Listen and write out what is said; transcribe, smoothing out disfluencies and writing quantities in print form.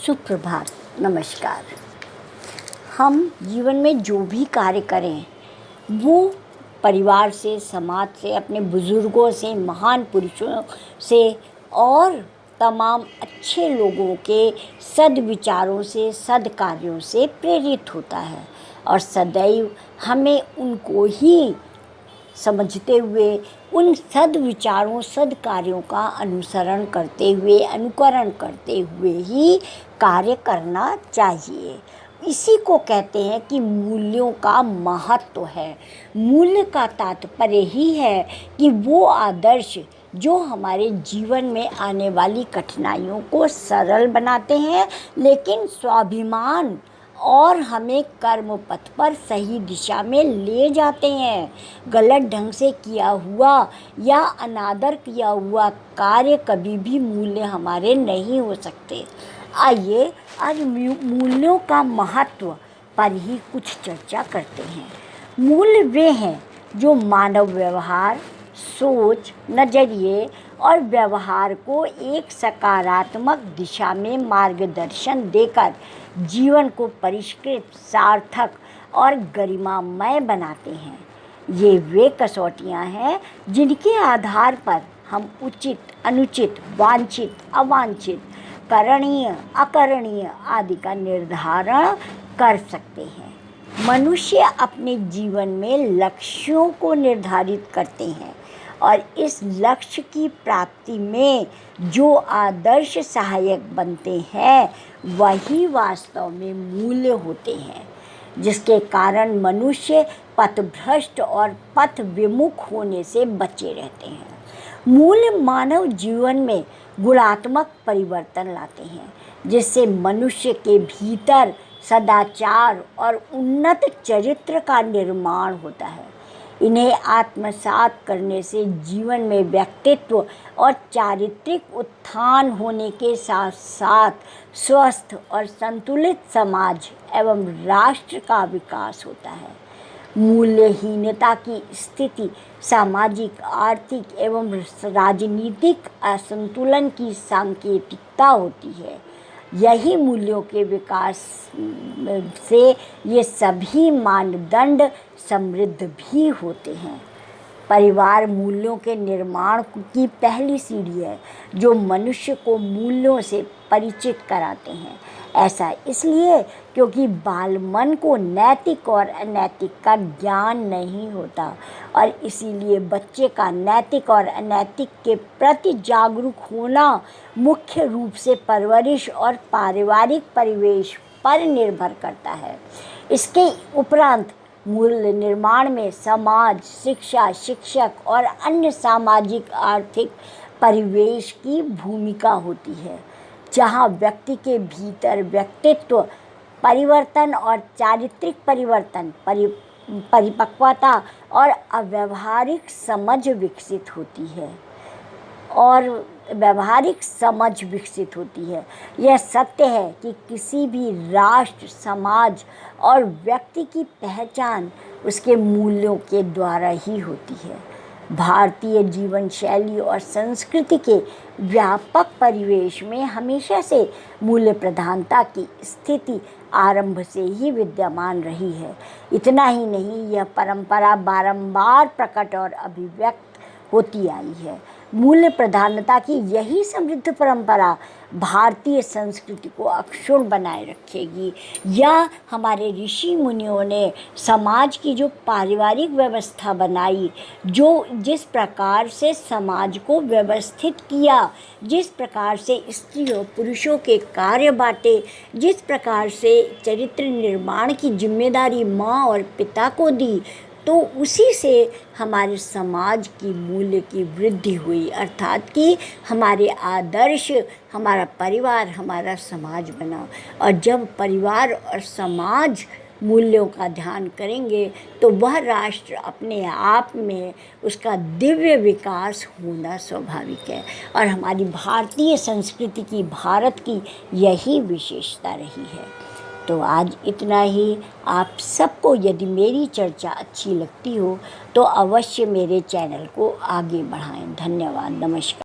सुप्रभात, नमस्कार। हम जीवन में जो भी कार्य करें वो परिवार से, समाज से, अपने बुज़ुर्गों से, महान पुरुषों से और तमाम अच्छे लोगों के सद्विचारों से, सद्कार्यों से प्रेरित होता है और सदैव हमें उनको ही समझते हुए, उन सद्विचारों, सद्कार्यों का अनुसरण करते हुए, अनुकरण करते हुए ही कार्य करना चाहिए। इसी को कहते हैं कि मूल्यों का महत्व है। मूल्य का तात्पर्य ही है कि वो आदर्श जो हमारे जीवन में आने वाली कठिनाइयों को सरल बनाते हैं, लेकिन स्वाभिमान और हमें कर्म पथ पर सही दिशा में ले जाते हैं। गलत ढंग से किया हुआ या अनादर किया हुआ कार्य कभी भी मूल्य हमारे नहीं हो सकते। आइए आज मूल्यों का महत्व पर ही कुछ चर्चा करते हैं। मूल्य वे हैं जो मानव व्यवहार, सोच, नज़रिए और व्यवहार को एक सकारात्मक दिशा में मार्गदर्शन देकर जीवन को परिष्कृत, सार्थक और गरिमामय बनाते हैं। ये वे कसौटियाँ हैं जिनके आधार पर हम उचित, अनुचित, वांछित, अवांछित, करणीय, अकरणीय आदि का निर्धारण कर सकते हैं। मनुष्य अपने जीवन में लक्ष्यों को निर्धारित करते हैं और इस लक्ष्य की प्राप्ति में जो आदर्श सहायक बनते हैं वही वास्तव में मूल्य होते हैं, जिसके कारण मनुष्य पथभ्रष्ट और पथ विमुख होने से बचे रहते हैं। मूल्य मानव जीवन में गुणात्मक परिवर्तन लाते हैं, जिससे मनुष्य के भीतर सदाचार और उन्नत चरित्र का निर्माण होता है। इन्हें आत्मसात करने से जीवन में व्यक्तित्व और चारित्रिक उत्थान होने के साथ साथ स्वस्थ और संतुलित समाज एवं राष्ट्र का विकास होता है। मूल्यहीनता की स्थिति सामाजिक, आर्थिक एवं राजनीतिक असंतुलन की सांकेतिकता होती है। यही मूल्यों के विकास से ये सभी मानदंड समृद्ध भी होते हैं। परिवार मूल्यों के निर्माण की पहली सीढ़ी है जो मनुष्य को मूल्यों से परिचित कराते हैं। ऐसा इसलिए क्योंकि बाल मन को नैतिक और अनैतिक का ज्ञान नहीं होता और इसीलिए बच्चे का नैतिक और अनैतिक के प्रति जागरूक होना मुख्य रूप से परवरिश और पारिवारिक परिवेश पर निर्भर करता है। इसके उपरांत मूल्य निर्माण में समाज, शिक्षा, शिक्षक और अन्य सामाजिक आर्थिक परिवेश की भूमिका होती है, जहाँ व्यक्ति के भीतर व्यक्तित्व परिवर्तन और चारित्रिक परिवर्तन, परिपक्वता और अव्यावहारिक समझ विकसित होती है। यह सत्य है कि किसी भी राष्ट्र, समाज और व्यक्ति की पहचान उसके मूल्यों के द्वारा ही होती है। भारतीय जीवन शैली और संस्कृति के व्यापक परिवेश में हमेशा से मूल्य प्रधानता की स्थिति आरंभ से ही विद्यमान रही है। इतना ही नहीं, यह परंपरा बारंबार प्रकट और अभिव्यक्त होती आई है। मूल्य प्रधानता की यही समृद्ध परंपरा भारतीय संस्कृति को अक्षुण्ण बनाए रखेगी। या हमारे ऋषि मुनियों ने समाज की जो पारिवारिक व्यवस्था बनाई, जो जिस प्रकार से समाज को व्यवस्थित किया, जिस प्रकार से स्त्री और पुरुषों के कार्य बांटे, जिस प्रकार से चरित्र निर्माण की जिम्मेदारी माँ और पिता को दी, तो उसी से हमारे समाज की मूल्य की वृद्धि हुई, अर्थात कि हमारे आदर्श, हमारा परिवार, हमारा समाज बना। और जब परिवार और समाज मूल्यों का ध्यान करेंगे तो वह राष्ट्र अपने आप में उसका दिव्य विकास होना स्वाभाविक है। और हमारी भारतीय संस्कृति की, भारत की यही विशेषता रही है। तो आज इतना ही। आप सबको यदि मेरी चर्चा अच्छी लगती हो तो अवश्य मेरे चैनल को आगे बढ़ाएं। धन्यवाद, नमस्कार।